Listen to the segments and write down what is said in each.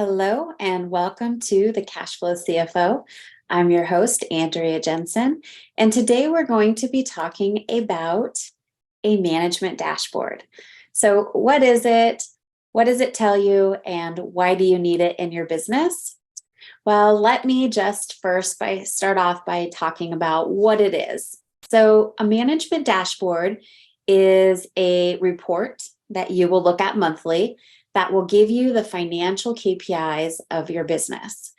Hello and welcome to the Cash Flow CFO. I'm your host, Andrea Jenson, and today we're going to be talking about a management dashboard. So what is it? What does it tell you, and why do you need it in your business? Well, let me just start off by talking about what it is. So a management dashboard is a report that you will look at monthly that will give you the financial KPIs of your business.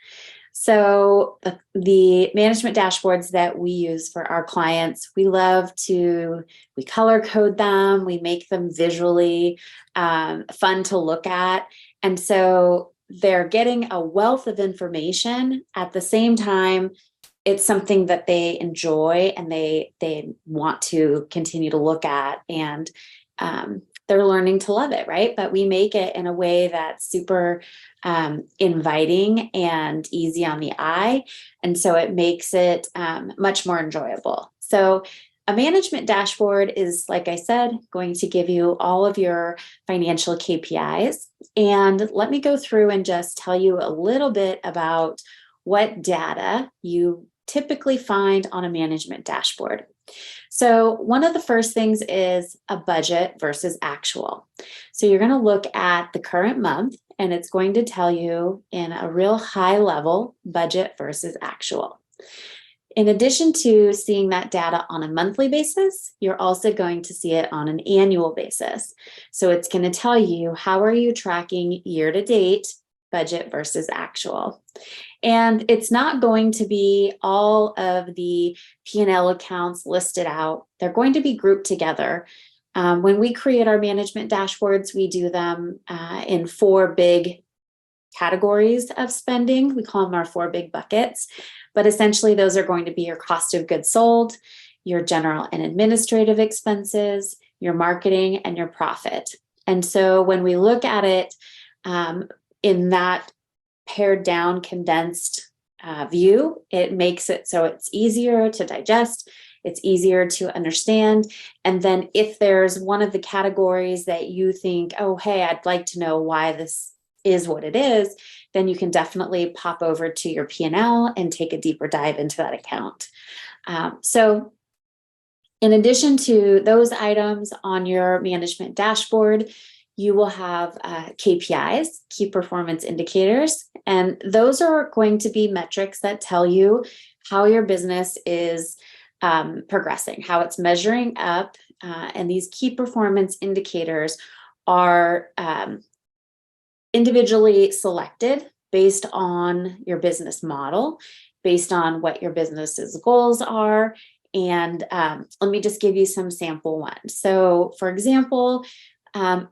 So the management dashboards that we use for our clients, we color code them, we make them visually fun to look at. And so they're getting a wealth of information. At the same time, it's something that they enjoy and they want to continue to look at, and they're learning to love it, right? But we make it in a way that's super inviting and easy on the eye. And so it makes it much more enjoyable. So a management dashboard is, like I said, going to give you all of your financial KPIs. And let me go through and just tell you a little bit about what data you typically find on a management dashboard. So one of the first things is a budget versus actual. So you're going to look at the current month, and it's going to tell you in a real high level budget versus actual. In addition to seeing that data on a monthly basis, you're also going to see it on an annual basis. So it's going to tell you, how are you tracking year to date budget versus actual. And it's not going to be all of the P&L accounts listed out. They're going to be grouped together. When we create our management dashboards, we do them in 4 big categories of spending. We call them our 4 big buckets. But essentially, those are going to be your cost of goods sold, your general and administrative expenses, your marketing, and your profit. And so when we look at it in that pared down, condensed view, it makes it so it's easier to digest, it's easier to understand. And then if there's one of the categories that you think, oh, hey, I'd like to know why this is what it is, then you can definitely pop over to your P&L and take a deeper dive into that account. So in addition to those items on your management dashboard, you will have KPIs, key performance indicators, and those are going to be metrics that tell you how your business is progressing, how it's measuring up. And these key performance indicators are individually selected based on your business model, based on what your business's goals are. And let me just give you some sample ones. So for example,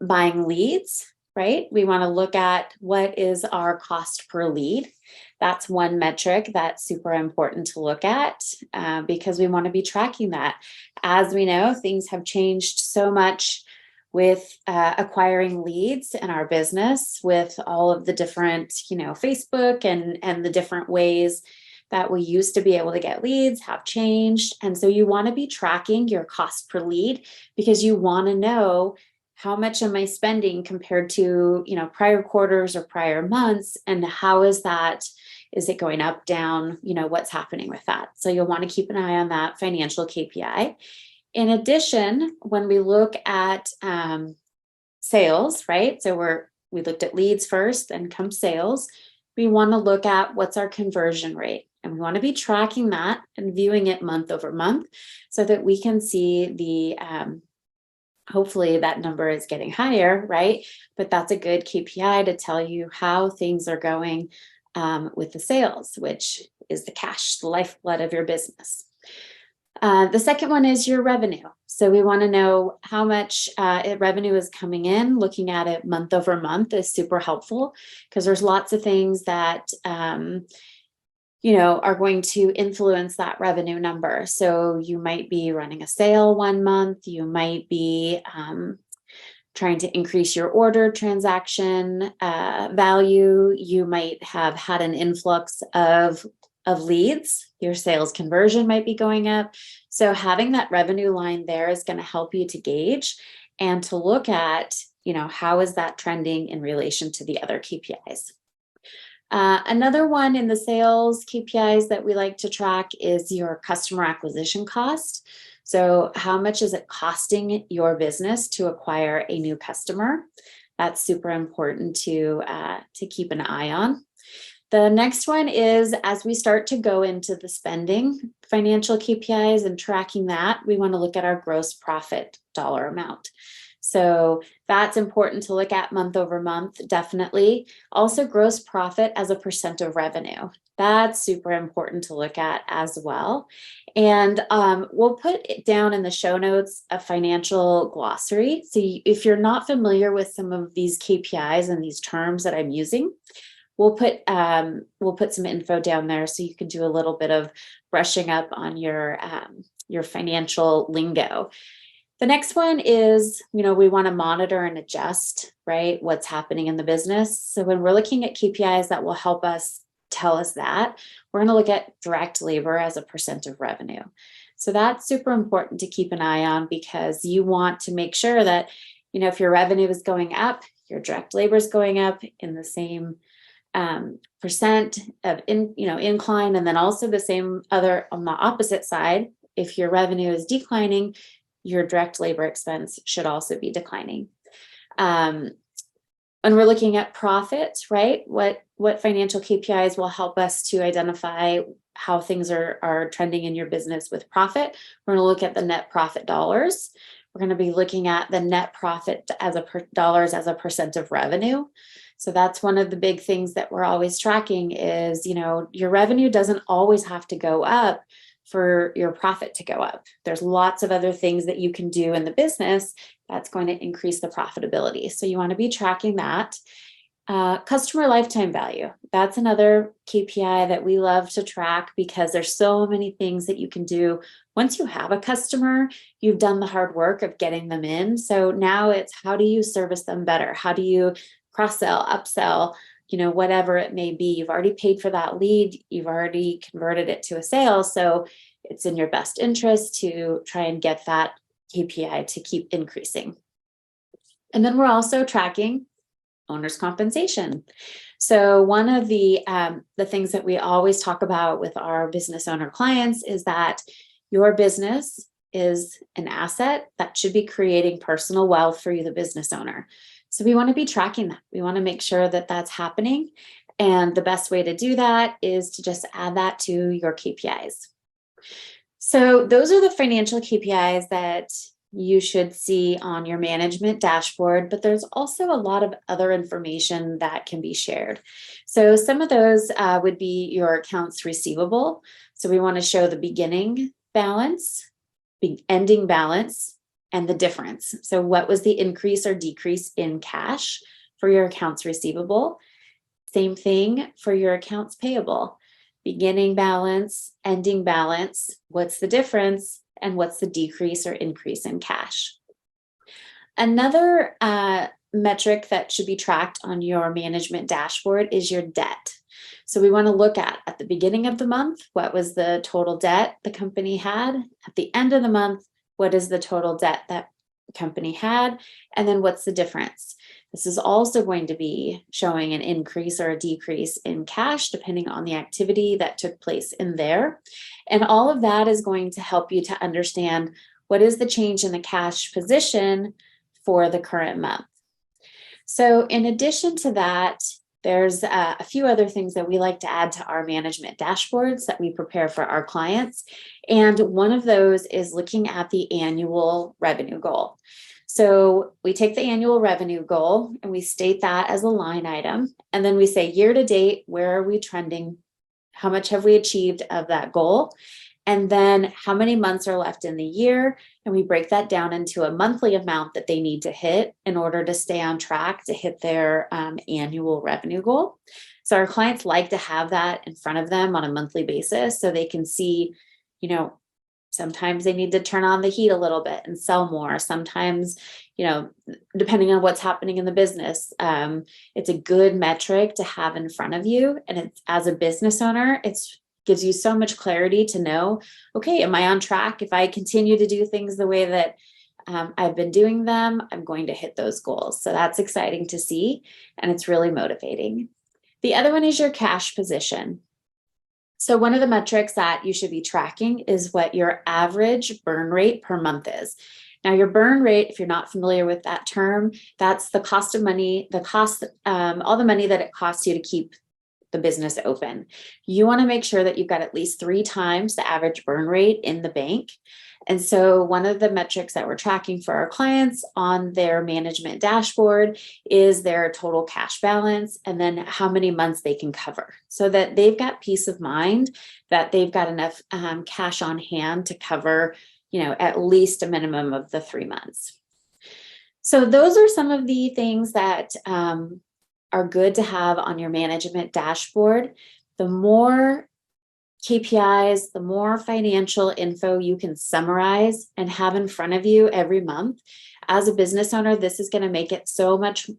buying leads, right? We want to look at what is our cost per lead. That's one metric that's super important to look at because we want to be tracking that. As we know, things have changed so much with acquiring leads in our business, with all of the different, Facebook and the different ways that we used to be able to get leads have changed. And so you want to be tracking your cost per lead because you want to know, how much am I spending compared to, prior quarters or prior months? And how is that? Is it going up, down? What's happening with that? So you'll want to keep an eye on that financial KPI. In addition, when we look at sales, right? So we looked at leads first, then come sales. We want to look at what's our conversion rate. And we want to be tracking that and viewing it month over month so that we can see the hopefully that number is getting higher, right? But that's a good KPI to tell you how things are going with the sales, which is the cash, the lifeblood of your business. The second one is your revenue. So we want to know how much revenue is coming in. Looking at it month over month is super helpful because there's lots of things that are going to influence that revenue number. So you might be running a sale one month, you might be trying to increase your order transaction value, you might have had an influx of leads, your sales conversion might be going up. So having that revenue line there is going to help you to gauge and to look at, how is that trending in relation to the other KPIs. Another one in the sales KPIs that we like to track is your customer acquisition cost. So how much is it costing your business to acquire a new customer? That's super important to keep an eye on. The next one is, as we start to go into the spending financial KPIs and tracking that, we want to look at our gross profit dollar amount. So that's important to look at month over month, definitely. Also, gross profit as a percent of revenue. That's super important to look at as well. And we'll put it down in the show notes a financial glossary. So if you're not familiar with some of these KPIs and these terms that I'm using, we'll put some info down there so you can do a little bit of brushing up on your financial lingo. The next one is, we want to monitor and adjust, right, what's happening in the business. So when we're looking at KPIs that will help us tell us that, we're going to look at direct labor as a percent of revenue. So that's super important to keep an eye on, because you want to make sure that, if your revenue is going up, your direct labor is going up in the same percent of incline, and then also the same other on the opposite side. If your revenue is declining, your direct labor expense should also be declining. When we're looking at profit, right, what financial KPIs will help us to identify how things are trending in your business with profit? We're going to look at the net profit dollars. We're going to be looking at the net profit as dollars as a percent of revenue. So that's one of the big things that we're always tracking is, your revenue doesn't always have to go up for your profit to go up. There's lots of other things that you can do in the business that's going to increase the profitability. So you want to be tracking that. Customer lifetime value. That's another KPI that we love to track, because there's so many things that you can do. Once you have a customer, you've done the hard work of getting them in. So now it's, how do you service them better? How do you cross-sell, upsell, whatever it may be? You've already paid for that lead. You've already converted it to a sale. So it's in your best interest to try and get that KPI to keep increasing. And then we're also tracking owner's compensation. So one of the things that we always talk about with our business owner clients is that your business is an asset that should be creating personal wealth for you, the business owner. So we want to be tracking that. We want to make sure that that's happening. And the best way to do that is to just add that to your KPIs. So those are the financial KPIs that you should see on your management dashboard, but there's also a lot of other information that can be shared. So some of those would be your accounts receivable. So we want to show the beginning balance, the ending balance, and the difference. So what was the increase or decrease in cash for your accounts receivable? Same thing for your accounts payable. Beginning balance, ending balance, what's the difference, and what's the decrease or increase in cash? Another metric that should be tracked on your management dashboard is your debt. So we want to look at the beginning of the month, what was the total debt the company had? At the end of the month, what is the total debt that the company had? And then what's the difference? This is also going to be showing an increase or a decrease in cash, depending on the activity that took place in there. And all of that is going to help you to understand what is the change in the cash position for the current month. So in addition to that, there's a few other things that we like to add to our management dashboards that we prepare for our clients. And one of those is looking at the annual revenue goal. So we take the annual revenue goal and we state that as a line item. And then we say, year to date, where are we trending? How much have we achieved of that goal? And then how many months are left in the year? And we break that down into a monthly amount that they need to hit in order to stay on track to hit their annual revenue goal. So our clients like to have that in front of them on a monthly basis so they can see, sometimes they need to turn on the heat a little bit and sell more. Sometimes, depending on what's happening in the business, it's a good metric to have in front of you. And it's, as a business owner, gives you so much clarity to know, okay, am I on track? If I continue to do things the way that I've been doing them, I'm going to hit those goals. So that's exciting to see, and it's really motivating. The other one is your cash position. So one of the metrics that you should be tracking is what your average burn rate per month is. Now, your burn rate, if you're not familiar with that term, that's the cost of money, all the money that it costs you to keep the business open. You want to make sure that you've got at least 3 times the average burn rate in the bank. And so one of the metrics that we're tracking for our clients on their management dashboard is their total cash balance and then how many months they can cover, so that they've got peace of mind that they've got enough cash on hand to cover, at least a minimum of the 3 months. So those are some of the things that are good to have on your management dashboard. The more KPIs, the more financial info you can summarize and have in front of you every month. As a business owner, this is going to make it so much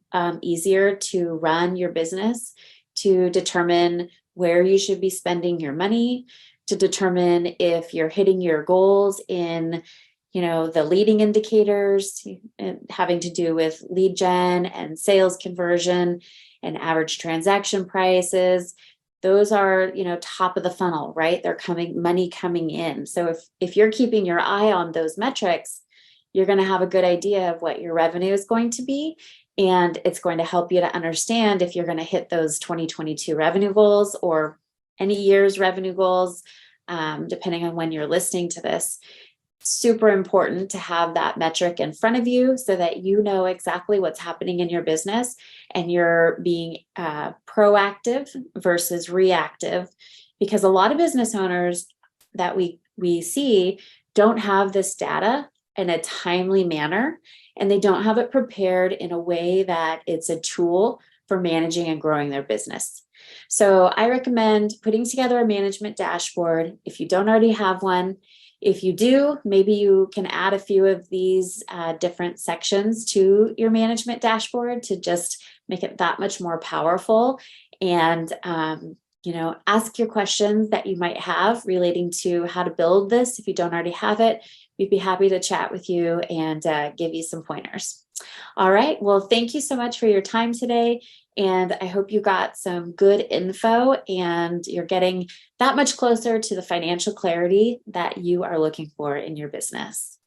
easier to run your business, to determine where you should be spending your money, to determine if you're hitting your goals in the leading indicators having to do with lead gen and sales conversion and average transaction prices. Those are, top of the funnel, right? They're money coming in. So if you're keeping your eye on those metrics, you're going to have a good idea of what your revenue is going to be. And it's going to help you to understand if you're going to hit those 2022 revenue goals or any year's revenue goals, depending on when you're listening to this. Super important to have that metric in front of you so that you know exactly what's happening in your business and you're being proactive versus reactive, because a lot of business owners that we see don't have this data in a timely manner, and they don't have it prepared in a way that it's a tool for managing and growing their business. So I recommend putting together a management dashboard if you don't already have one. If you do, maybe you can add a few of these different sections to your management dashboard to just make it that much more powerful. And, ask your questions that you might have relating to how to build this. If you don't already have it, we'd be happy to chat with you and give you some pointers. All right. Well, thank you so much for your time today. And I hope you got some good info and you're getting that much closer to the financial clarity that you are looking for in your business.